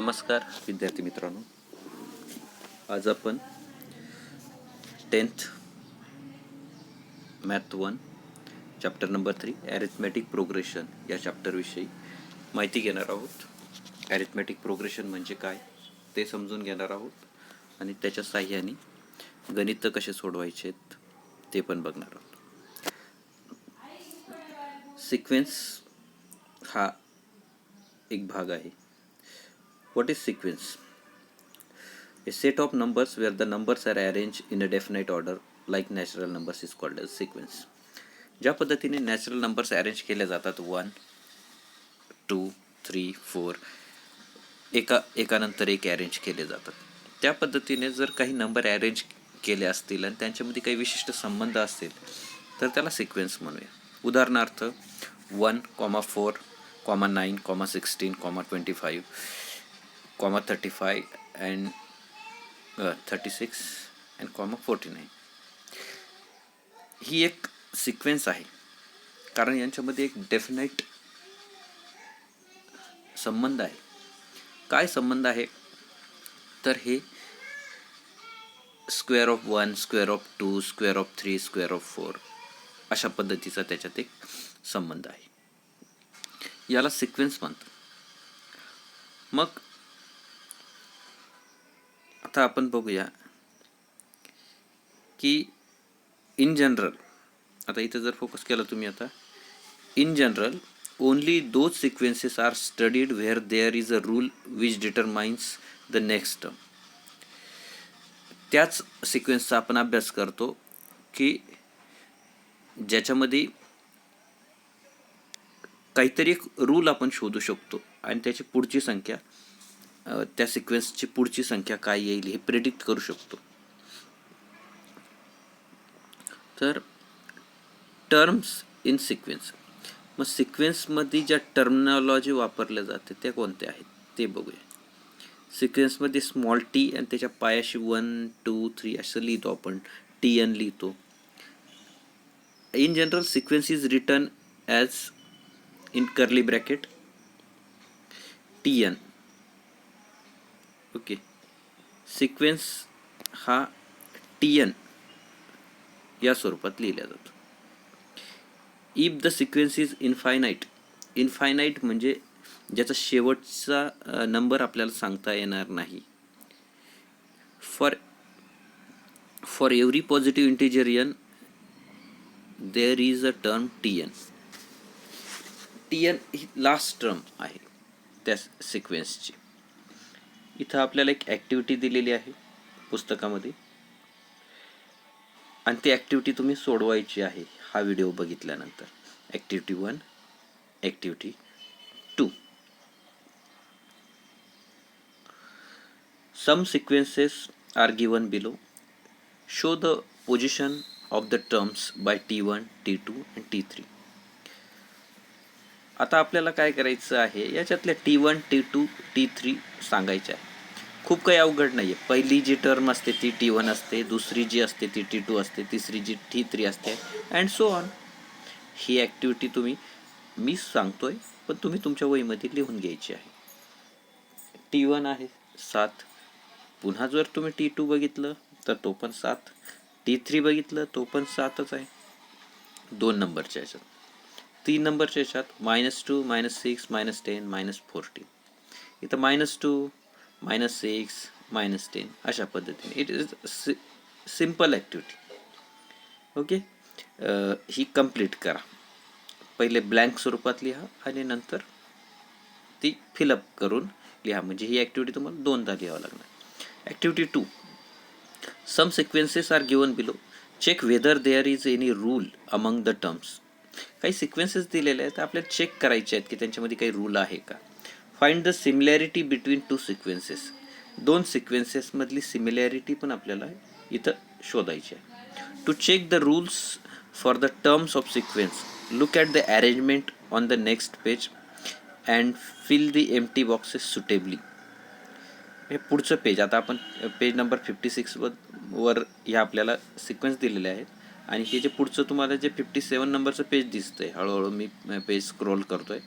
नमस्कार विद्यार्थी मित्रांनो, आज आपण 10th math 1 chapter number 3 arithmetic progression या चॅप्टरविषयी माहिती घेणार आहोत. ॲरिथमॅटिक प्रोग्रेशन म्हणजे काय ते समजून घेणार आहोत आणि त्याच्या साहाय्याने गणित कसे सोडवायचे ते पण बघणार आहोत. सिक्वेन्स हा एक भाग आहे. What is sequence? A set of numbers where the numbers are arranged in a definite order like natural numbers is called as sequence. ज्या पद्धतीने नॅचरल नंबर्स अरेंज केले जातात 1, 2, 3, 4 एकानंतर एक अरेंज केले जातात, त्या पद्धतीने जर काही नंबर अरेंज केले असतील आणि त्यांच्यामध्ये काही विशिष्ट संबंध असतील तर त्याला सिक्वेन्स म्हणूया. उदाहरणार्थ 1, 4, 9, 16, 25, 35 and 36 and 49 ही एक सिक्वेन्स आहे, कारण यांच्यामध्ये एक डेफिनेट संबंध आहे. काय संबंध आहे तर हे square of 1, square of 2, square of 3, square of 4 अशा पद्धतीचा त्याच्यात एक संबंध आहे. याला सिक्वेन्स म्हणतात. मग आता आपण बघूया की इन जनरल, आता इथे जर फोकस केला तुम्ही, आता in general only those sequences are studied where there is a rule which determines the next term. त्याच सिक्वेन्सचा आपण अभ्यास करतो की ज्याच्यामध्ये काहीतरी एक रूल आपण शोधू शकतो आणि त्याची पुढची संख्या, त्या सिक्वेन्सची पुढची संख्या काय येईल हे प्रेडिक्ट करू शकतो. तर टर्म्स इन सिक्वेन्स, मग सिक्वेन्समध्ये ज्या टर्मिनॉलॉजी वापरल्या जाते त्या कोणत्या आहेत ते बघूया. सिक्वेन्समध्ये स्मॉल टी आणि त्याच्या पायाशी 1, 2, 3 असं लिहितो आपण, TN लिहितो. In general sequence is written as in curly bracket TN. Okay, sequence हा TN या स्वरूपात लिहिला जातो. If the sequence is infinite म्हणजे ज्याचा शेवटचा नंबर आपल्याला सांगता येणार नाही. For every positive integer n there is a term TN. TN ही लास्ट टर्म आहे त्या सिक्वेन्सची. इथं आपल्याला एक ॲक्टिव्हिटी दिलेली आहे पुस्तकामध्ये आणि ती ॲक्टिव्हिटी तुम्ही सोडवायची आहे हा व्हिडिओ बघितल्यानंतर. Activity 1, activity 2. Some sequences are given below. Show the position of the terms by T1, T2 and T3. आता आपल्याला काय करायचं आहे, याच्यातल्या T1, T2, T3 सांगायचे आहे. खूप काही अवघड नाही आहे. पहिली जी टर्म असते ती T1 असते, दुसरी जी असते ती T2 असते, तिसरी जी T3 असते and so on. He activity तुम्ही, मी सांगतोय पण तुम्ही तुमच्या वहीमध्ये लिहून घ्यायची आहे. T1 आहे 7, पुन्हा जर तुम्ही T2 बघितलं तर तो पण 7, T3 बघितलं तो पण 7च आहे 2 नंबरच्या ह्याच्यात. 3 नंबरच्या ह्याच्यात -2, -6, -10, -14. इथं -2, -6, -10 अशा पद्धतीने. It is simple activity. Okay, he complete करा. पहिले ब्लँक स्वरूपात लिहा आणि नंतर ती फिलअप करून लिहा, म्हणजे ही ॲक्टिव्हिटी तुम्हाला 2दा लिहावं लागणार. Activity 2. Some sequences are given below. Check whether there is any rule among the terms. काही सिक्वेन्सेस दिलेले आहेत, आपल्याला चेक करायचे आहेत की त्यांच्यामध्ये काही रूल आहे का. Find the similarity between 2 sequences. 2 सिक्वेन्सेसमधली सिमिलॅरिटी पण आपल्याला इथं शोधायची आहे. To check the rules for the terms of sequence, look at the arrangement on the next page and fill the empty boxes suitably. हे पुढचं पेज, आता आपण पेज नंबर 56 वर ह्या आपल्याला सिक्वेन्स दिलेले आहेत आणि हे जे पुढचं तुम्हाला जे 57 नंबरचं पेज दिसतंय, हळूहळू मी पेज स्क्रोल करतोय,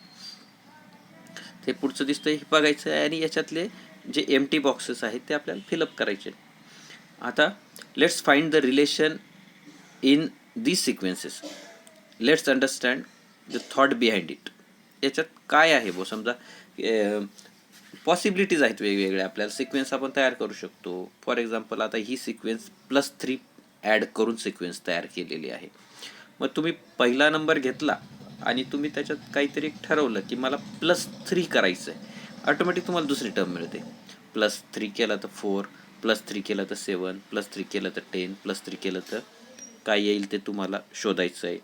हे पुढचं दिसतंय हे बघायचं आहे आणि याच्यातले जे एम्प्टी बॉक्सेस आहेत ते आपल्याला फिलअप करायचे. आता let's find the relation in these sequences. Let's understand the thought behind it. याच्यात काय आहे बो, समजा पॉसिबिलिटीज आहेत वेगवेगळ्या. आपल्याला सिक्वेन्स आपण तयार करू शकतो. फॉर एक्झाम्पल आता ही सिक्वेन्स +3 ॲड करून सिक्वेन्स तयार केलेली आहे. मग तुम्ही पहिला नंबर घेतला आणि तुम्ही त्याच्यात काहीतरी ठरवलं की मला +3 करायचं आहे, ऑटोमॅटिक तुम्हाला दुसरी टर्म मिळते. +3 केला तर 4, +3 केलं तर 7, +3 केलं तर 10, +3 केलं तर काय येईल ते तुम्हाला शोधायचं आहे.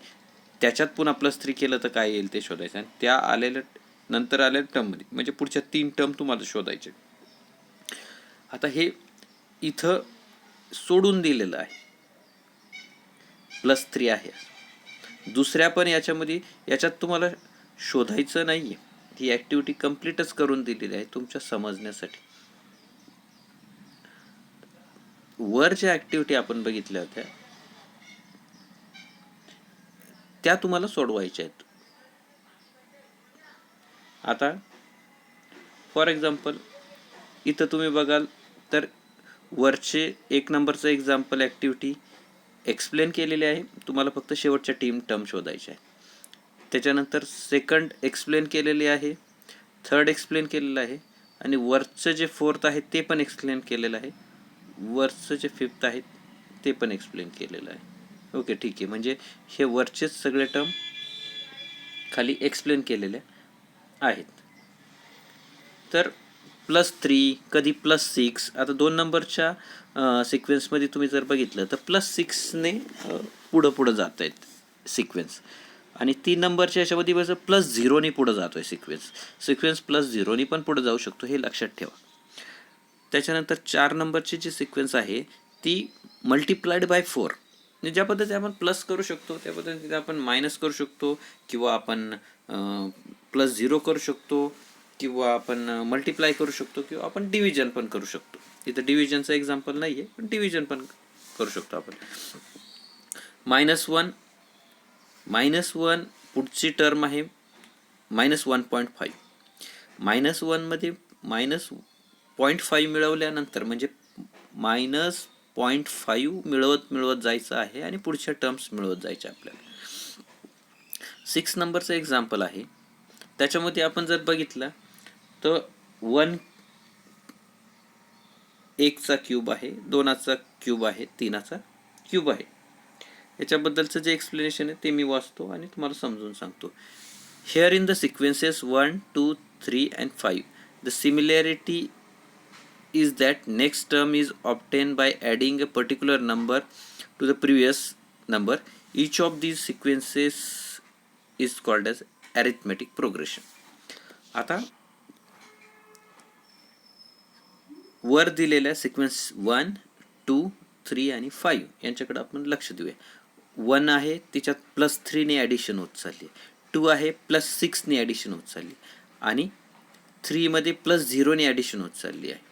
त्याच्यात पुन्हा +3 केलं तर काय येईल ते शोधायचं आहे. आणि त्या आलेल्या नंतर आलेल्या टर्ममध्ये म्हणजे पुढच्या 3 टर्म तुम्हाला शोधायचे. आता हे इथं सोडून दिलेलं आहे, +3 आहे. दुसऱ्या पण याच्यात तुम्हाला शोधायचं नाही आहे. ही ॲक्टिव्हिटी कम्प्लीटच करून दिलेली आहे तुमच्या समजण्यासाठी. वर ज्या ॲक्टिव्हिटी आपण बघितल्या होत्या त्या तुम्हाला सोडवायच्या आहेत. आता फॉर एक्झाम्पल इथं तुम्ही बघाल तर वरचे 1 नंबरचं एक्झाम्पल ॲक्टिव्हिटी एक्सप्लेन केलेली आहे. तुम्हाला फक्त शेवटच्या टर्म शोधायच्या आहे. त्याच्यानंतर सेकंड एक्सप्लेन केलेली आहे, थर्ड एक्सप्लेन केलेलं आहे आणि वरचं जे 4th आहे ते पण एक्सप्लेन केलेलं आहे. वरचं जे 5th आहे ते पण एक्सप्लेन केलेलं आहे. ओके, ठीक आहे. म्हणजे हे वरचेच सगळे टर्म खाली एक्सप्लेन केलेले आहेत. तर +3 कधी +6. आता 2 नंबरच्या सिक्वेन्समध्ये तुम्ही जर बघितलं तर +6ने पुढं जात आहेत सिक्वेन्स आणि 3 नंबरच्या याच्यामध्ये बघा +0ने पुढं जातो आहे सिक्वेन्स +0ने पण पुढं जाऊ शकतो, हे लक्षात ठेवा. त्याच्यानंतर 4 नंबरची जी सिक्वेन्स आहे ती मल्टिप्लाइड बाय 4. ज्या पद्धतीने आपण प्लस करू शकतो त्या पद्धतीने आपण मायनस करू शकतो किंवा आपण +0 करू शकतो किंवा आपण मल्टिप्लाय करू शकतो किंवा आपण डिव्हिजन पण करू शकतो. इथं डिव्हिजनचं एक्झाम्पल नाही आहे पण डिव्हिजन पण करू शकतो आपण. -1 पुढची टर्म आहे -1.5. -1मध्ये -0.5 मिळवल्यानंतर म्हणजे -0.5 मिळवत जायचं आहे आणि पुढच्या टर्म्स मिळवत जायच्या आपल्याला. 6 नंबरचं एक्झाम्पल आहे. त्याच्यामध्ये आपण जर बघितलं तर 1चा क्यूब आहे, 2चा क्यूब आहे, 3चा क्यूब आहे. याच्याबद्दलचं जे एक्सप्लेनेशन आहे ते मी वाचतो आणि तुम्हाला समजून सांगतो. Here in the sequences 1, 2, 3 and 5 the similarity is that next term is obtained by adding a particular number to the previous number. Each of these sequences is called as arithmetic progression. आता वर दिलेल्या sequence 1, 2, 3 आणि 5 यांच्याकडे आपण लक्ष देऊया. 1 आहे तिच्यात +3ने ॲडिशन होत चालली, 2 आहे +6ने ॲडिशन होत चालली आणि 3 मध्ये +0ने ॲडिशन होत चालली आहे.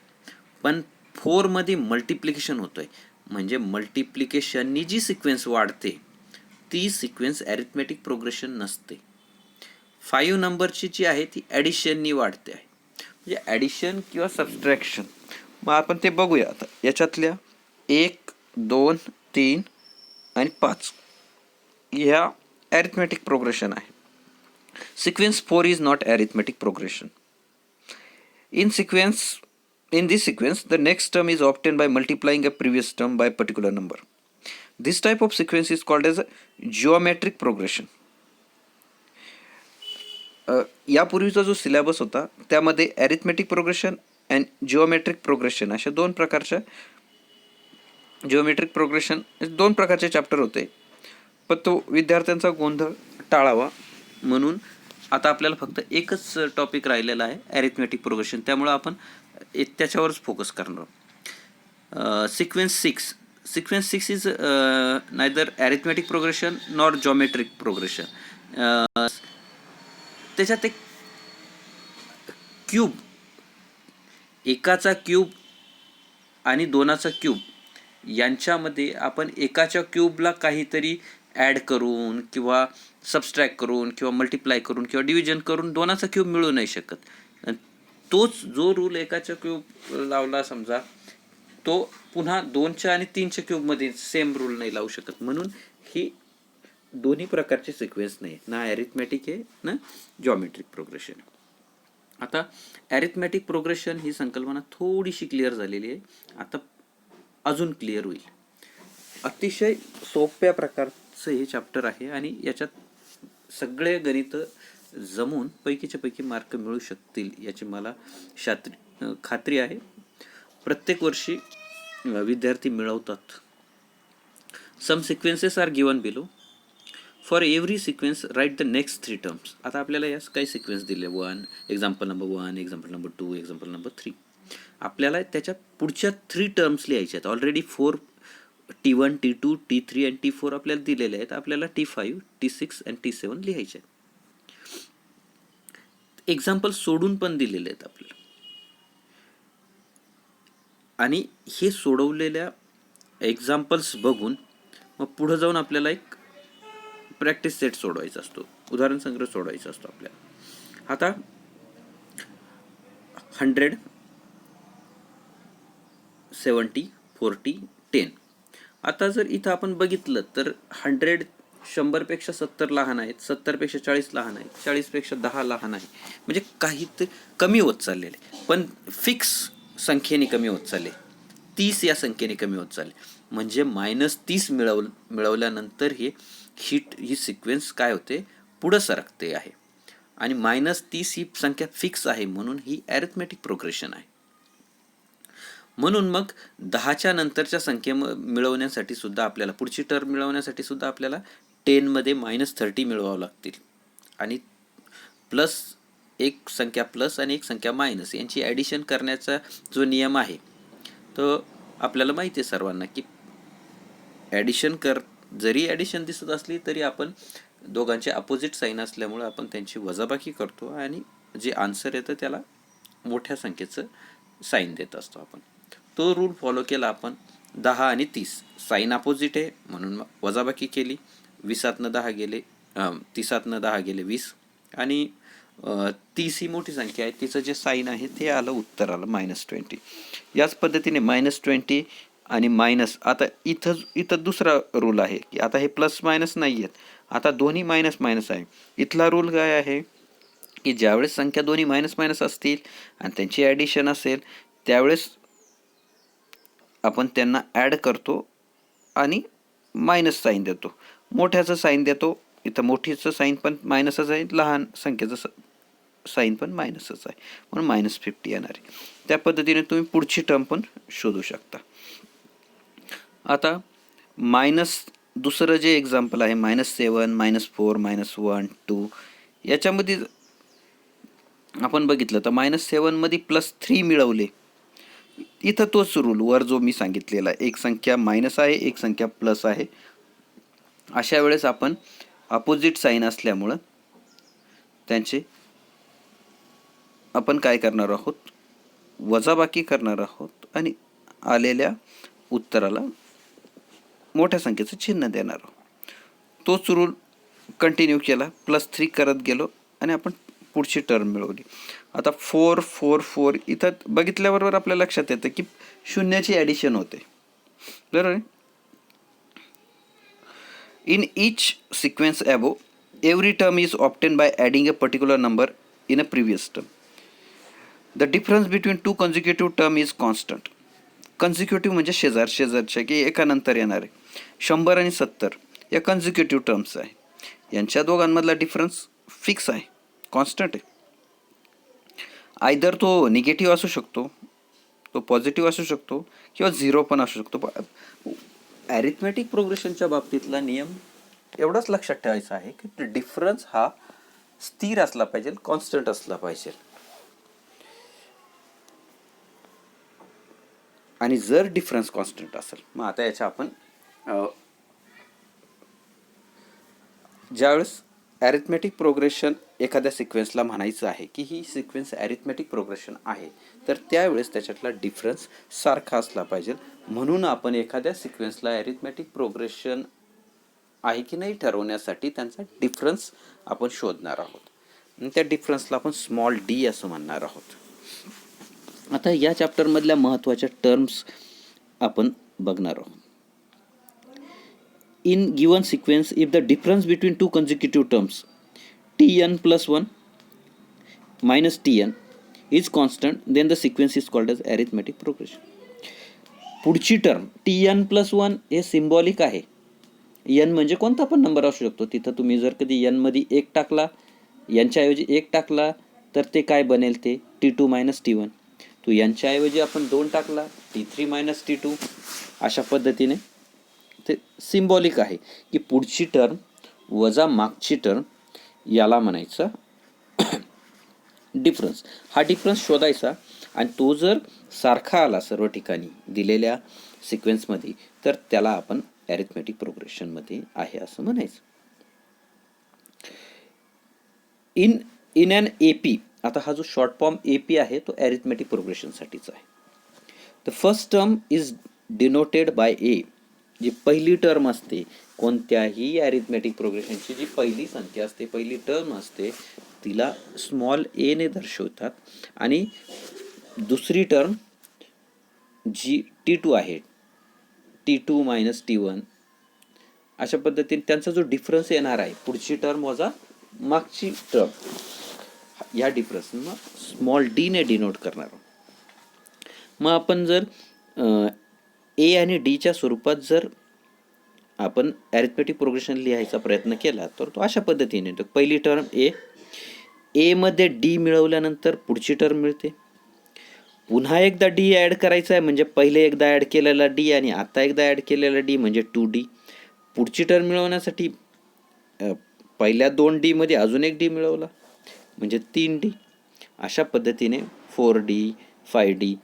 पण 4 मध्ये मल्टिप्लिकेशन होतं आहे, म्हणजे मल्टिप्लिकेशननी जी सिक्वेन्स वाढते ती सिक्वेन्स ॲरिथमेटिक प्रोग्रेशन नसते. 5 नंबरची जी आहे ती ॲडिशननी वाढते आहे, म्हणजे ॲडिशन किंवा सबस्ट्रॅक्शन. मग आपण ते बघूया. आता याच्यातल्या 1, 2, 3 आणि 5 ह्या ॲरिथमेटिक प्रोग्रेशन आहे. Sequence 4 is not arithmetic progression. In this sequence, the next term is obtained by multiplying a previous term by a particular number. This type of sequence is called as a geometric progression. यापूर्वीचा जो syllabus होता त्यामध्ये ॲरिथमेटिक progression and geometric progression अशा दोन प्रकारचे chapter होते. पण तो विद्यार्थ्यांचा गोंधळ टाळावा म्हणून आता आपल्याला फक्त एकच टॉपिक राहिलेला आहे, ॲरिथमेटिक प्रोग्रेशन. त्यामुळं आपण त्याच्यावरच फोकस करणार. Sequence 6 is neither arithmetic progression nor geometric progression. त्याच्यात एक क्यूब, एकाचा क्यूब आणि 2चा क्यूब यांच्यामध्ये आपण एकाच्या क्यूबला काहीतरी ॲड करून किंवा सबस्ट्रॅक्ट करून किंवा मल्टिप्लाय करून किंवा डिव्हिजन करून 2चा क्यूब मिळू नाही शकत. तोच जो रूल एकाच्या क्यूब लावला समजा, तो पुन्हा 2च्या आणि 3च्या क्यूबमध्ये सेम रूल नाही लावू शकत. म्हणून ही दोन्ही प्रकारचे सिक्वेन्स नाही, ना ॲरिथमॅटिक आहे ना जॉमेट्रिक प्रोग्रेशन. आता ॲरिथमॅटिक प्रोग्रेशन ही संकल्पना थोडीशी क्लिअर झालेली आहे, आता अजून क्लिअर होईल. अतिशय सोप्या प्रकारचं हे चॅप्टर आहे आणि याच्यात सगळे गणित जमून पैकीच्या पैकी मार्क मिळू शकतील याची मला खात्री आहे. प्रत्येक वर्षी विद्यार्थी मिळवतात. Some sequences are given below. For every sequence write the next 3 terms. आता आपल्याला यास काही सिक्वेन्स दिले, 1 example number 1, example number 2, example number 3. आपल्याला त्याच्या पुढच्या 3 टर्म्स लिहायच्या आहेत. ऑलरेडी 4 T1, T2, T3 आणि T4 आपल्याला दिलेले आहेत. आपल्याला T5, T6 आणि T7 लिहायचे आहेत. एक्झाम्पल सोडून पण दिलेले आहेत आपल्याला, आणि हे सोडवलेल्या एक्झाम्पल्स बघून मग पुढे जाऊन आपल्याला एक प्रॅक्टिस सेट सोडवायचा असतो, उदाहरण संग्रह सोडवायचा असतो आपल्याला. आता 100, 70, 40, 10. आता जर इथं आपण बघितलं तर 100 100पेक्षा 70 लहान आहेत, 70पेक्षा 40 लहान आहेत, 40पेक्षा 10 लहान आहे. म्हणजे काहीतरी कमी होत चाललेले, पण फिक्स संख्येने कमी होत चालले. 30 या संख्येने कमी होत चालले. म्हणजे -30 मिळवल्यानंतर ही सिक्वेन्स काय होते, पुढं सरकते आहे. आणि -30 ही संख्या फिक्स आहे, म्हणून ही ॲरिथमॅटिक प्रोग्रेशन आहे. म्हणून मग 10च्या नंतरच्या संख्ये मिळवण्यासाठी सुद्धा आपल्याला, पुढची टर्म मिळवण्यासाठी सुद्धा आपल्याला 10 मध्ये -30 मिळवावं लागतील. आणि प्लस एक संख्या प्लस आणि एक संख्या मायनस यांची ॲडिशन करण्याचा जो नियम आहे तो आपल्याला माहिती आहे सर्वांना, की जरी ॲडिशन दिसत असली तरी आपण दोघांचे अपोजिट साईन असल्यामुळे आपण त्यांची वजाबाकी करतो आणि जे आन्सर येतं त्याला मोठ्या संख्येचं साईन देत असतो आपण. तो रूल फॉलो केला आपण. 10 आणि 30 साईन अपोजिट आहे म्हणून वजाबाकी केली. 20 10 गेले, 30 10 गेले 20, आणि 30 ही मोठी संख्या आहे, तिचं जे साईन आहे ते आलं, उत्तर आलं -20. याच पद्धतीने -20 आणि मायनस. आता इथं दुसरा रूल आहे की आता हे प्लस मायनस नाही आहेत, आता दोन्ही मायनस मायनस आहे. इथला रूल काय आहे की ज्यावेळेस संख्या दोन्ही मायनस मायनस असतील आणि त्यांची ॲडिशन असेल त्यावेळेस आपण त्यांना ॲड करतो आणि मायनस साईन देतो, मोठ्याचं साईन देतो. इथं मोठीचं साईन पण मायनसच आहे, लहान संख्येचं साईन पण मायनसच आहे, म्हणून -50 येणार आहे. त्या पद्धतीने तुम्ही पुढची टर्म पण शोधू शकता. आता दुसरं जे एक्झाम्पल आहे -7, -4, -1, 2, याच्यामध्ये आपण बघितलं तर -7 मध्ये +3 मिळवले. इथं तोच रूल वर जो मी सांगितलेला आहे, एक संख्या मायनस आहे, एक संख्या प्लस आहे. अशा वेळेस आपण अपोजिट साईन असल्यामुळं त्यांचे आपण काय करणार आहोत, वजाबाकी करणार आहोत आणि आलेल्या उत्तराला मोठ्या संख्येचं चिन्ह देणार आहोत. तोच रूल कंटिन्यू केला, +3 करत गेलो आणि आपण पुढची टर्म मिळवली. आता 4 4 4 इथं बघितल्याबरोबर आपल्या लक्षात येतं की शून्याची ॲडिशन होते, बरोबर आहे. In each sequence above every term is obtain by adding a particular number in a previous term. The difference between 2 consecutive term is constant. Consecutive म्हणजे शेजारच्या की एका नंतर येणारे. 100 आणि 70 या कॉन्झिक्युटिव्ह टर्म्स आहे, यांच्या दोघांमधला डिफरन्स फिक्स आहे, कॉन्स्टंट आहे. आयदर तो निगेटिव्ह असू शकतो, तो पॉझिटिव्ह असू शकतो किंवा 0 पण असू शकतो. ॲरिथमॅटिक प्रोग्रेशनच्या बाबतीतला नियम एवढाच लक्षात ठेवायचा आहे की डिफरन्स हा स्थिर असला पाहिजे, कॉन्स्टंट असला पाहिजे. आणि जर डिफरन्स कॉन्स्टंट असेल, मग आता याच्या आपण ज्यावेळेस ॲरिथमॅटिक प्रोग्रेशन एखाद्या सिक्वेन्सला म्हणायचं आहे की ही सिक्वेन्स ॲरिथमॅटिक प्रोग्रेशन आहे, तर त्यावेळेस त्याच्यातला डिफरन्स सारखा असला पाहिजे. म्हणून आपण एखाद्या सिक्वेन्सला ॲरिथमॅटिक प्रोग्रेशन आहे की नाही ठरवण्यासाठी त्यांचा डिफरन्स आपण शोधणार आहोत. आणि त्या डिफरन्सला आपण स्मॉल डी असं म्हणणार आहोत. आता या चॅप्टरमधल्या महत्त्वाच्या टर्म्स आपण बघणार आहोत. In given sequence, if the difference between two consecutive terms Tn+1 minus Tn is constant, then the sequence is called as arithmetic progression. पुढची टर्म Tn+1 हे सिम्बॉलिक आहे. n म्हणजे कोणता पण नंबर असू शकतो. तिथं तुम्ही जर कधी n मध्ये 1 टाकला, यांच्या ऐवजी 1 टाकला तर ते काय बनेल, ते T2 - T1. तो यांच्या ऐवजी आपण 2 टाकला, T3 - T2. अशा पद्धतीने ते सिम्बॉलिक आहे की पुढची टर्म वजा मागची टर्म, याला म्हणायचं डिफरन्स. हा डिफरन्स शोधायचा आणि तो जर सारखा आला सर्व ठिकाणी दिलेल्या सिक्वेन्समध्ये तर त्याला आपण ॲरिथमेटिक प्रोग्रेशनमध्ये आहे असं म्हणायचं. इन ॲन AP, आता हा जो शॉर्ट फॉर्म AP आहे तो ॲरिथमेटिक प्रोग्रेशनसाठीचा आहे. The first term is denoted by A. जी पहिली टर्म असते कोणत्याही ॲरिथमेटिक प्रोग्रेशनची, जी पहिली संख्या असते, पहिली टर्म असते, तिला स्मॉल a ने दर्शवतात. आणि दुसरी टर्म जी T2 आहे, T2 - T1, अशा पद्धतीने त्यांचा जो डिफरन्स येणार आहे, पुढची टर्म वजा मागची टर्म, या डिफरन्स मग स्मॉल d ने डिनोट करणार. मग आपण जर A आणि Dच्या स्वरूपात जर आपण ॲरिथमेटिक प्रोग्रेशन लिहायचा प्रयत्न केला तर तो अशा पद्धतीने येतो. पहिली टर्म A मध्ये D मिळवल्यानंतर पुढची टर्म मिळते. पुन्हा एकदा D ॲड करायचा आहे, म्हणजे पहिले एकदा ॲड केलेला D आणि आता एकदा ॲड केलेला D म्हणजे 2D. पुढची टर्म मिळवण्यासाठी पहिल्या 2D मध्ये अजून एक D मिळवला म्हणजे 3D. अशा पद्धतीने 4D 5D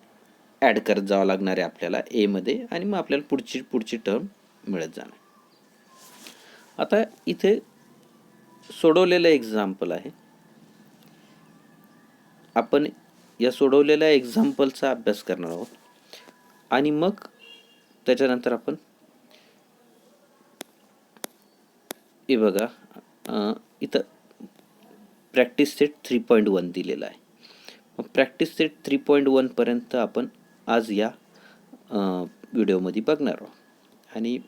ॲड करत जावं लागणार आहे आपल्याला A मध्ये, आणि मग आपल्याला पुढची टर्म मिळत जाणार. आता इथे सोडवलेलं एक्झाम्पल आहे. आपण या सोडवलेल्या एक्झाम्पलचा अभ्यास करणार आहोत आणि मग त्याच्यानंतर आपण हे बघा, इथं प्रॅक्टिस सेट 3.1 दिलेला आहे. मग प्रॅक्टिस सेट 3.1 पर्यंत आपण आज या व्हिडिओमध्ये बघणार आहोत आणि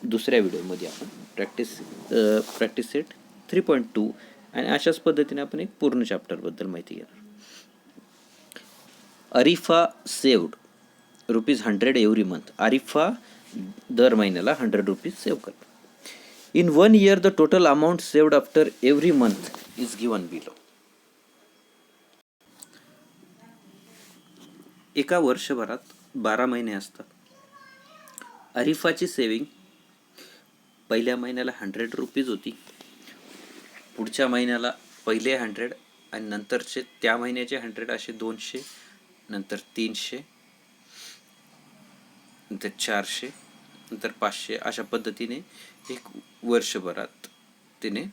दुसऱ्या व्हिडिओमध्ये आपण प्रॅक्टिस सेट 3.2 आणि अशाच पद्धतीने आपण एक पूर्ण चॅप्टरबद्दल माहिती घेणार. Arifa saved ₹100 every month. Arifa दर महिन्याला 100 रुपीज सेव्ह करतो. In 1 year the total amount saved after every month is given below. एका वर्षभरात 12 महिने असतात. अरिफाची सेविंग पहिल्या महिन्याला 100 रुपीज होती, पुढच्या महिन्याला पहिले 100 आणि नंतरचे त्या महिन्याचे 100 असे 200, नंतर 300, नंतर 400, नंतर 500. अशा पद्धतीने एक वर्षभरात तिने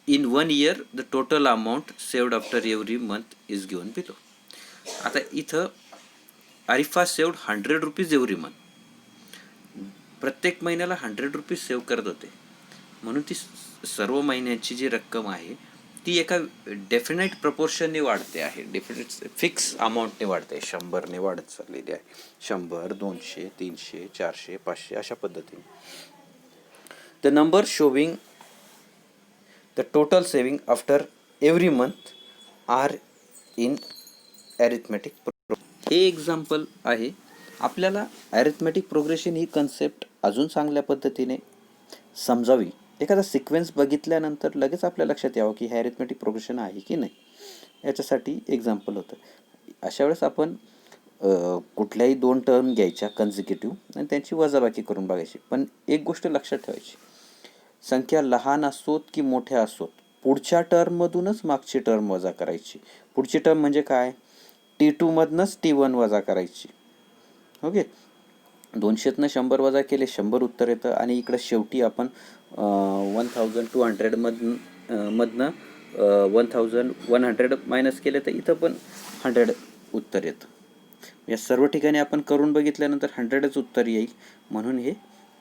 in 1 year the total amount saved after every month is given below. आता इथं Arifa saved 100 rupees every month. प्रत्येक महिन्याला 100 रुपीज सेव्ह करत होते, म्हणून ती सर्व महिन्याची जी रक्कम आहे ती एका डेफिनेट प्रपोर्शनने वाढते आहे, डेफिनेट फिक्स अमाऊंटने वाढते, 100ने वाढत चाललेली आहे. 100, 200, 300, 400, 500 अशा पद्धतीने. The number showing the total saving after every month are in arithmetic progression. हे एक्झाम्पल आहे. आपल्याला ॲरिथमेटिक प्रोग्रेशन ही कन्सेप्ट अजून चांगल्या पद्धतीने समजावी. एखादा सिक्वेन्स बघितल्यानंतर लगेच आपल्या लक्षात यावं की हे ॲरिथमेटिक प्रोग्रेशन आहे की नाही, याच्यासाठी एक्झाम्पल होतं. अशा वेळेस आपण कुठल्याही 2 टर्म घ्यायच्या कन्झिक्युटिव्ह आणि त्यांची वजाबाकी करून बघायची. पण एक गोष्ट लक्षात ठेवायची, संख्या लहान असोत की मोठ्या असोत, पुढच्या टर्ममधूनच मागची टर्म वजा करायची. पुढची टर्म म्हणजे काय, T2 मधनंच T1 वजा करायची. ओके, 200तनं 100 वजा केले 100 उत्तर येतं, आणि इकडं शेवटी आपण 1200 मधनं 1100 मायनस केले तर इथं पण 100 उत्तर येतं. या सर्व ठिकाणी आपण करून बघितल्यानंतर 100च उत्तर येईल, म्हणून हे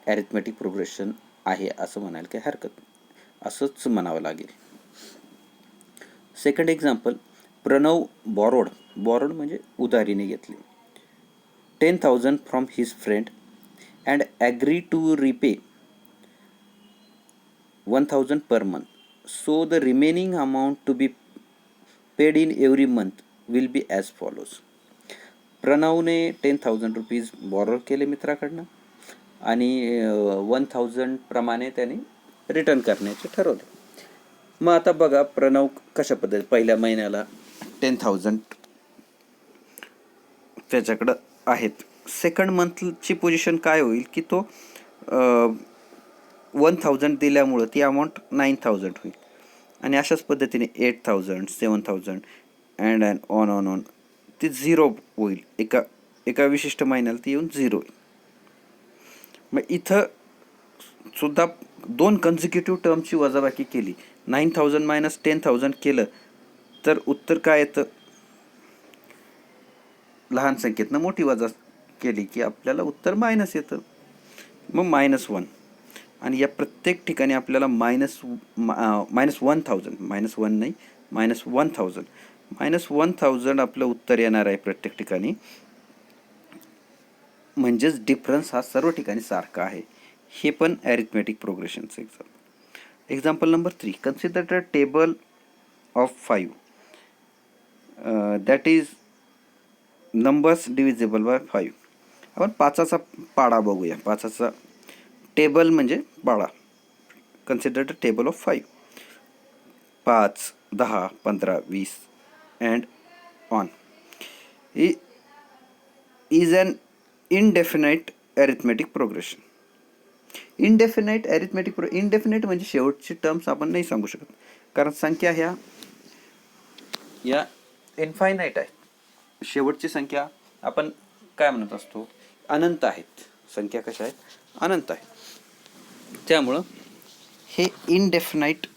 ॲरिथमेटिक प्रोग्रेशन आहे असं म्हणायला काही हरकत नाही, असंच म्हणावं लागेल. सेकंड एक्झाम्पल, प्रणव बॉरोड म्हणजे उधारीने घेतले 10,000 from his friend and agree to repay 1,000 per month. So the remaining amount to be paid in every month will be as follows. प्रणवने 10,000 rupees borrow केले मित्राकडनं आणि 1,000 प्रमाणे त्याने रिटर्न करण्याचे ठरवले. मग आता बघा प्रणव कशा पद्धती पहिल्या महिन्याला 10,000 त्याच्याकडं आहेत. सेकंड मंथची पोझिशन काय होईल की तो 1,000 दिल्यामुळं ती अमाऊंट 9,000 होईल आणि अशाच पद्धतीने 8,000 7,000 अँड ऑन ती 0 होईल. एका विशिष्ट महिन्याला ती येऊन 0 होईल. मग इथं सुद्धा 2 कन्झिक्युटिव्ह टर्मची वजाबाकी केली 9,000 मायनस 10,000 केलं तर उत्तर काय येतं. लहान संख्येतनं मोठी वजा केली की आपल्याला उत्तर मायनस येतं. मग -1 आणि या प्रत्येक ठिकाणी आपल्याला -1,000 -1 नाही -1,000 आपलं उत्तर येणार आहे प्रत्येक ठिकाणी. म्हणजेच डिफरन्स हा सर्व ठिकाणी सारखा आहे. हे पण ॲरिथमॅटिक प्रोग्रेशनचं example number 3. Consider the table of 5 that is numbers divisible by 5. आपण 5चा पाडा बघूया. 5चा टेबल म्हणजे पाडा. Consider the table of 5. 5, 10, 15, 20 and on is an indefinite arithmetic progression. Indefinite म्हणजे शेवटची टर्म्स आपण नाही सांगू शकत कारण संख्या या इनफायनाईट आहेत. शेवटची संख्या आपण काय म्हणत असतो अनंत आहेत. संख्या कशा आहेत अनंत आहेत. त्यामुळं हे इनडेफिनाईट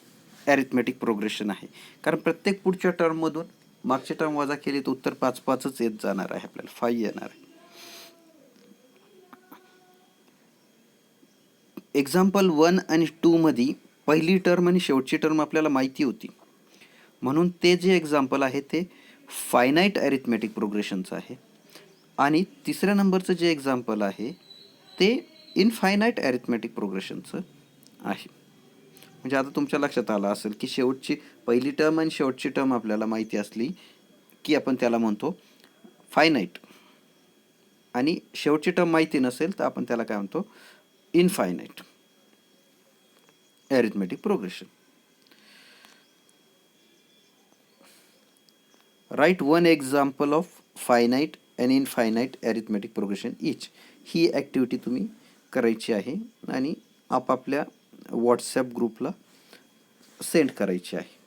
ॲरिथमॅटिक प्रोग्रेशन आहे कारण प्रत्येक पुढच्या टर्ममधून मागची टर्म वजा केली तर उत्तर 5 येत जाणार आहे. आपल्याला 5 येणार आहे. एक्झाम्पल 1 आणि 2 मध्ये पहिली टर्म आणि शेवटची टर्म आपल्याला माहिती होती म्हणून ते जे एक्झाम्पल आहे ते फायनाईट ॲरिथमॅटिक प्रोग्रेशनचं आहे आणि तिसऱ्या नंबरचं जे एक्झाम्पल आहे ते इनफायनाईट ॲरिथमॅटिक प्रोग्रेशनचं आहे. म्हणजे आता तुमच्या लक्षात आलं असेल की शेवटची पहिली टर्म आणि शेवटची टर्म आपल्याला माहिती असली की आपण त्याला म्हणतो फायनाईट आणि शेवटची टर्म माहिती नसेल तर आपण त्याला काय म्हणतो infinite arithmetic progression. Right one example of finite and infinite arithmetic progression each. ही ॲक्टिव्हिटी तुम्ही करायची आहे आणि आपापल्या व्हॉट्सॲप ग्रुपला सेंड करायची आहे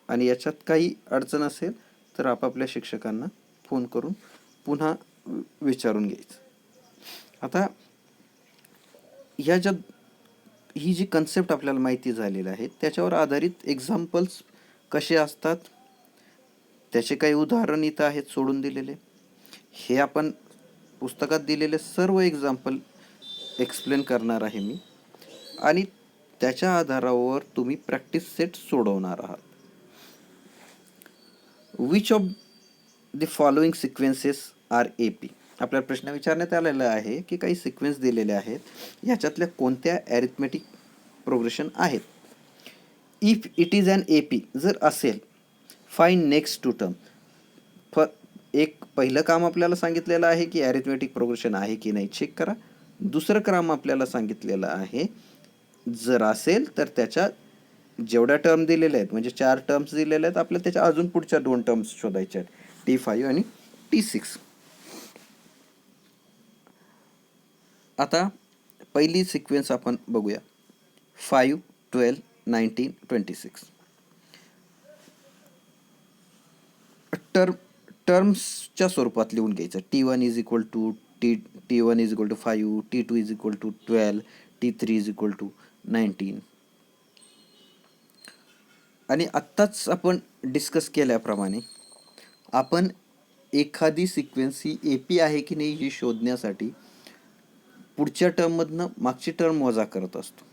आणि याच्यात काही अडचण असेल तर आपापल्या शिक्षकांना फोन करून पुन्हा विचारून घ्यायचं. आता ही जी कन्सेप्ट आपल्याला माहिती झालेली आहे त्याच्यावर आधारित एक्झाम्पल्स कसे असतात त्याचे काही उदाहरण इथं आहेत सोडून दिलेले. हे आपण पुस्तकात दिलेले सर्व एक्झाम्पल एक्सप्लेन करणार आहे मी आणि त्याच्या आधारावर तुम्ही प्रॅक्टिस सेट सोडवणार आहात. Which of the following sequences are AP. आपल्याला प्रश्न विचारण्यात आलेला आहे की काही सिक्वेन्स दिलेले आहेत ह्याच्यातल्या कोणत्या ॲरिथमॅटिक प्रोग्रेशन आहेत. If it is an AP जर असेल फाईंड नेक्स्ट टू टर्म. एक पहिलं काम आपल्याला सांगितलेलं आहे की ॲरिथमॅटिक प्रोग्रेशन आहे की नाही चेक करा. दुसरं काम आपल्याला सांगितलेलं आहे जर असेल तर त्याच्या जेवढ्या टर्म दिलेल्या आहेत म्हणजे 4 टर्म्स दिलेल्या आहेत आपल्याला त्याच्या अजून पुढच्या 2 टर्म्स शोधायच्या आहेत T5 आणि T6. आता पहिली सिक्वेन्स आपण बघूया 5, 12, 19, 26. टर्म्सच्या स्वरूपात लिहून घ्यायचं. T1 is equal to T1 is equal to 5, T2 is equal to 12, T3 is equal to 19. आणि आत्ताच आपण डिस्कस केल्याप्रमाणे आपण एखादी सिक्वेन्स ही AP आहे की नाही ही शोधण्यासाठी पुढच्या टर्ममधनं मागची टर्म वजा करत असतो.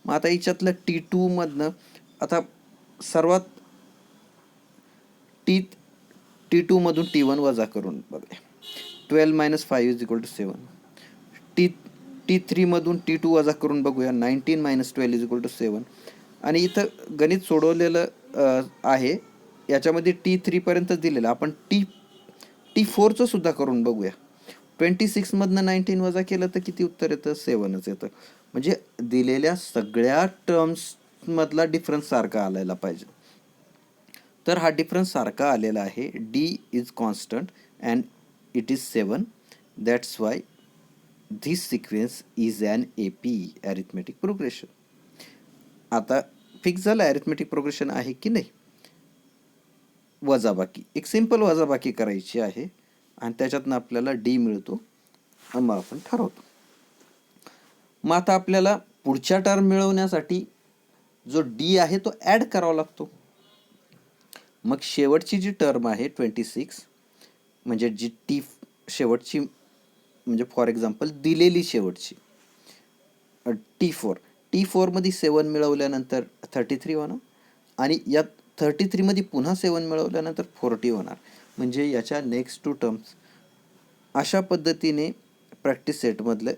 मग आता याच्यातलं T2 मधनं आता सर्वात T2 मधून T1 वजा करून बघूया. 12 - 5 = 7. T3मधून T2 वजा करून बघूया. 19 - 12 = 7. आणि इथं गणित सोडवलेलं आहे. याच्यामध्ये T3 दिलेलं. आपण T4चं सुद्धा करून बघूया. 26मधनं 19 वजा केलं तर किती उत्तर येतं? 7च येतं. म्हणजे दिलेल्या सगळ्या टर्म्समधला डिफरन्स सारखा आलेला पाहिजे. तर हा डिफरन्स सारखा आलेला आहे. D is constant and it is 7. That's why this sequence is an AP arithmetic progression. आता फिक्स झालं ॲरिथमेटिक प्रोग्रेशन आहे की नाही. वजाबाकी, एक सिंपल वजाबाकी करायची आहे आणि त्याच्यातनं आपल्याला D मिळतो. मग आपण ठरवतो. मग आता आपल्याला पुढच्या टर्म मिळवण्यासाठी जो D आहे तो ॲड करावा लागतो. मग शेवटची जी टर्म आहे 26, म्हणजे जी शेवटची, म्हणजे फॉर एक्झाम्पल दिलेली शेवटची T4मध्ये 7 मिळवल्यानंतर 33 होणार आणि या 33मध्ये पुन्हा 7 मिळवल्यानंतर 40 होणार. म्हणजे याच्या नेक्स्ट 2 टर्म्स. अशा पद्धतीने प्रॅक्टिस सेटमधले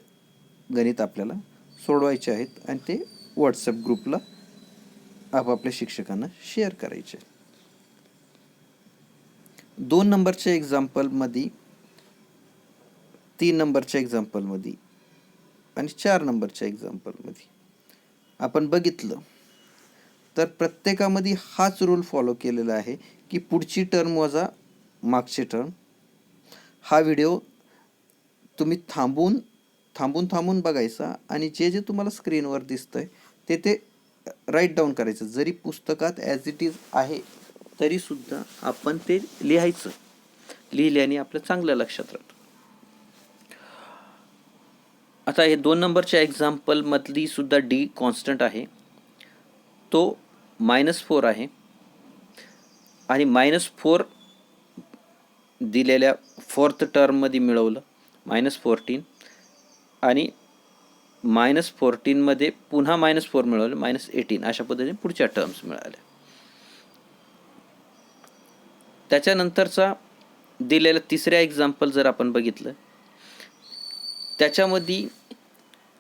गणित आपल्याला सोडवायचे आहेत आणि ते व्हॉट्सअप ग्रुपला आपापल्या शिक्षकांना शेअर करायचे. 2 नंबरच्या एक्झाम्पलमध्ये, 3 नंबरच्या एक्झाम्पलमध्ये आणि 4 नंबरच्या एक्झाम्पलमध्ये आपण बघितलं तर प्रत्येकामध्ये हाच रूल फॉलो केलेला आहे की पुढची टर्म वजा मागची टर्म. हा व्हिडिओ तुम्ही थांबून बघायचा आणि जे तुम्हाला स्क्रीनवर दिसतंय ते राईट डाऊन करायचं. जरी पुस्तकात ॲज इट इज आहे तरीसुद्धा आपण ते लिहायचं. लिहिल्याने आपलं चांगलं लक्षात राहतं. आता हे 2 नंबरच्या एक्झाम्पलमधली सुद्धा D कॉन्स्टंट आहे. तो -4 आहे आणि -4 दिलेल्या 4th टर्ममध्ये मिळवलं -14 आणि -14मध्ये पुन्हा -4 मिळवलं -18. अशा पद्धतीने पुढच्या टर्म्स मिळाल्या. त्याच्यानंतरचा दिलेला तिसऱ्या एक्झाम्पल जर आपण बघितलं त्याच्यामध्ये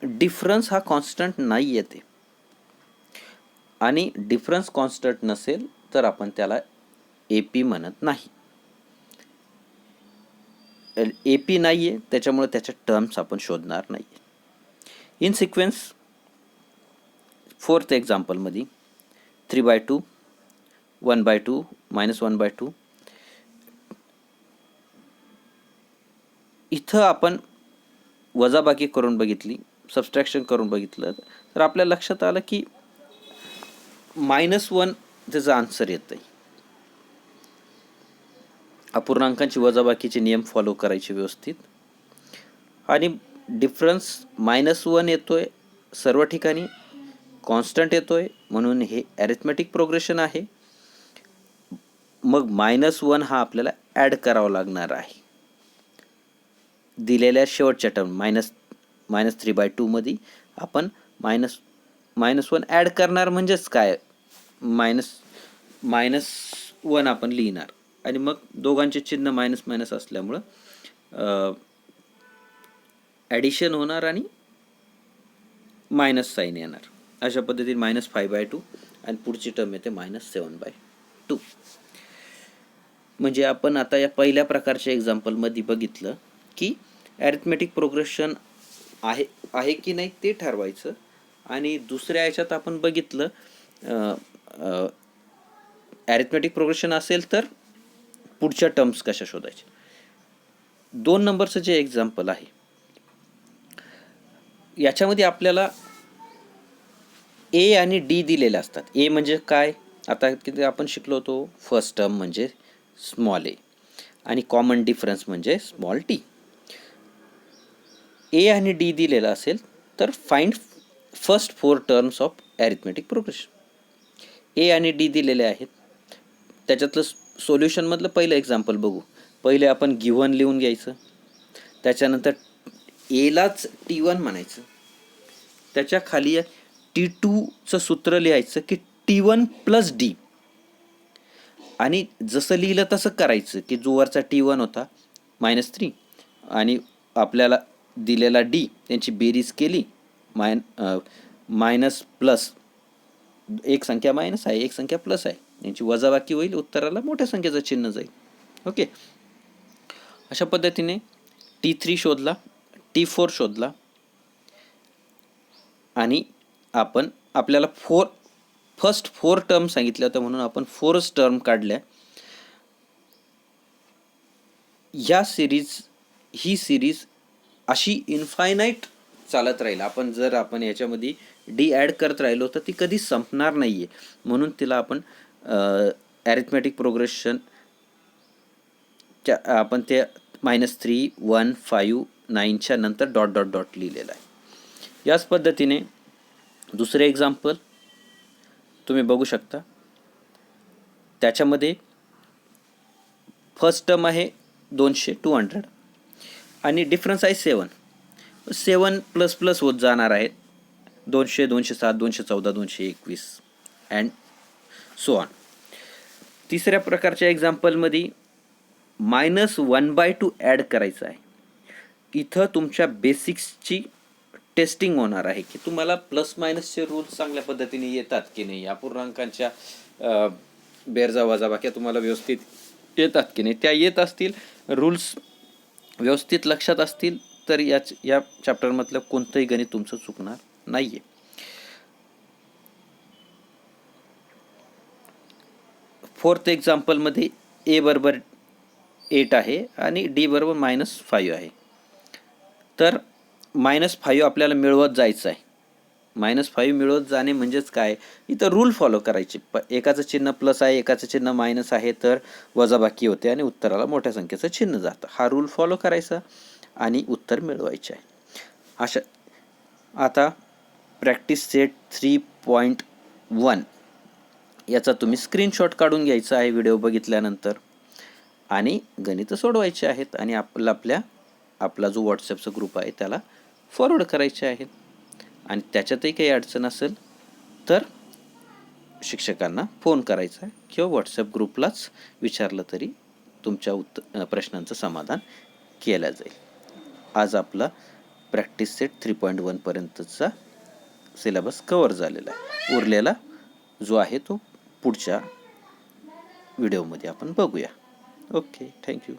डिफरन्स हा कॉन्स्टंट नाही येते आणि डिफरन्स कॉन्स्टंट नसेल तर आपण त्याला AP म्हणत नाही. AP नाही आहे त्याच्यामुळे त्याच्या टर्म्स आपण शोधणार नाही. In sequence 4th एक्झाम्पलमध्ये 3/2, 1/2, -1/2. इथं आपण वजाबाकी करून बघितली, सबस्ट्रॅक्शन करून बघितलं तर आपल्या लक्षात आलं की -1 त्याचा आन्सर येतं आहे. अपूर्णांकांची वजाबाकीचे नियम फॉलो करायचे व्यवस्थित. आणि डिफरन्स -1 येतोय सर्व ठिकाणी, कॉन्स्टंट येतोय, म्हणून हे ॲरिथमेटिक प्रोग्रेशन आहे. मग -1 हा आपल्याला ॲड करावा लागणार आहे दिलेल्या शेवटच्या टर्म -3/2 आपण -1 ॲड करणार. म्हणजेच काय, -1 आपण लिहिणार आणि मग दोघांचे चिन्ह मायनस असल्यामुळं ॲडिशन होणार आणि मायनस साईन येणार. अशा पद्धतीने -5/2 आणि पुढची टर्म येते -7/2. म्हणजे आपण आता या पहिल्या प्रकारच्या एक्झाम्पलमध्ये बघितलं की ॲरिथमेटिक प्रोग्रेशन आहे की नाही ते ठरवायचं. आणि दुसऱ्या याच्यात आपण बघितलं ॲरिथमेटिक प्रोग्रेशन असेल तर पुढच्या टर्म्स कशा शोधायच्या. 2 नंबरचं जे एक्झाम्पल आहे याच्यामध्ये आपल्याला A आणि D दिलेले असतात. A म्हणजे काय, आता किती आपण शिकलो होतो, फर्स्ट टर्म म्हणजे स्मॉल a आणि कॉमन डिफरन्स म्हणजे स्मॉल t. A आणि D दिलेला असेल तर find first 4 terms of arithmetic progression. A आणि D दिलेले आहेत. त्याच्यातलं सोल्युशनमधलं पहिलं एक्झाम्पल बघू. पहिले आपण गिव्हन लिहून घ्यायचं, त्याच्यानंतर Aलाच T1 म्हणायचं, त्याच्या खाली T2चं सूत्र लिहायचं की T1 + D. आणि जसं लिहिलं तसं करायचं की जो वरचा T1 होता -3 आणि आपल्याला दिलेला D त्यांची बेरीज केली, मायनस प्लस, एक संख्या मायनस आहे एक संख्या प्लस आहे, यांची वजाबाकी होईल, उत्तराला मोठ्या संख्येचं चिन्ह जाईल. ओके, अशा पद्धतीने T3 शोधला, T4 शोधला आणि आपण आपल्याला फर्स्ट 4 टर्म सांगितल्या होत्या म्हणून आपण 4च टर्म काढल्या. ही सिरीज अशी इन्फायनाईट चालत राहील. जर आपण याच्यामध्ये डी ॲड करत राहिलो तर ती कधी संपणार नाही आहे. म्हणून तिला आपण ॲरिथमॅटिक प्रोग्रेशन आपण ते -3, 1, 5, 9च्या नंतर डॉट डॉट डॉट लिहिलेलं आहे. याच पद्धतीने दुसरे एक्झाम्पल तुम्ही बघू शकता. त्याच्यामध्ये फर्स्ट टर्म आहे 200 आणि डिफरन्स आहे 7 प्लस प्लस होत जाणार आहेत. 200, 207, 214, 221 अँड सो ऑन. तिसऱ्या प्रकारच्या एक्झाम्पलमध्ये -1/2 ॲड करायचं आहे. इथं तुमच्या बेसिक्सची टेस्टिंग होणार आहे की तुम्हाला प्लस मायनसचे रूल्स चांगल्या पद्धतीने येतात की नाही, अपूर्णांकांच्या बेरजा वजाबाक्या तुम्हाला व्यवस्थित येतात की नाही. त्या येत असतील, रूल्स व्यवस्थित लक्षात असतील तर या चॅप्टरमधलं कोणतंही गणित तुमचं चुकणार नाही आहे. फोर्थ एक्झाम्पलमध्ये A बरोबर 8 आहे आणि D बरोबर -5 आहे. तर -5 आपल्याला मिळवत जायचं आहे. -5 मिळवत जाणे म्हणजेच काय, इथं रूल फॉलो करायचे. एकाचं चिन्ह प्लस आहे, एकाचं चिन्ह मायनस आहे, तर वजाबाकी होते आणि उत्तराला मोठ्या संख्येचं चिन्ह जातं. हा रूल फॉलो करायचा आणि उत्तर मिळवायचे आहे. आता प्रॅक्टिस सेट 3.1 याचा तुम्ही स्क्रीनशॉट काढून घ्यायचा आहे व्हिडिओ बघितल्यानंतर आणि गणितं सोडवायचे आहेत आणि आपला जो व्हॉट्सॲपचा ग्रुप आहे त्याला फॉरवर्ड करायचे आहेत. आणि त्याच्यातही काही अडचण असेल तर शिक्षकांना फोन करायचा किंवा व्हॉट्सॲप ग्रुपलाच विचारलं तरी तुमच्या प्रश्नांचं समाधान केलं जाईल. आज आपला प्रॅक्टिस सेट 3.1 पर्यंतचा सिलेबस कवर झालेला आहे. उरलेला जो आहे तो पुढच्या व्हिडिओमध्ये आपण बघूया. Okay, thank you.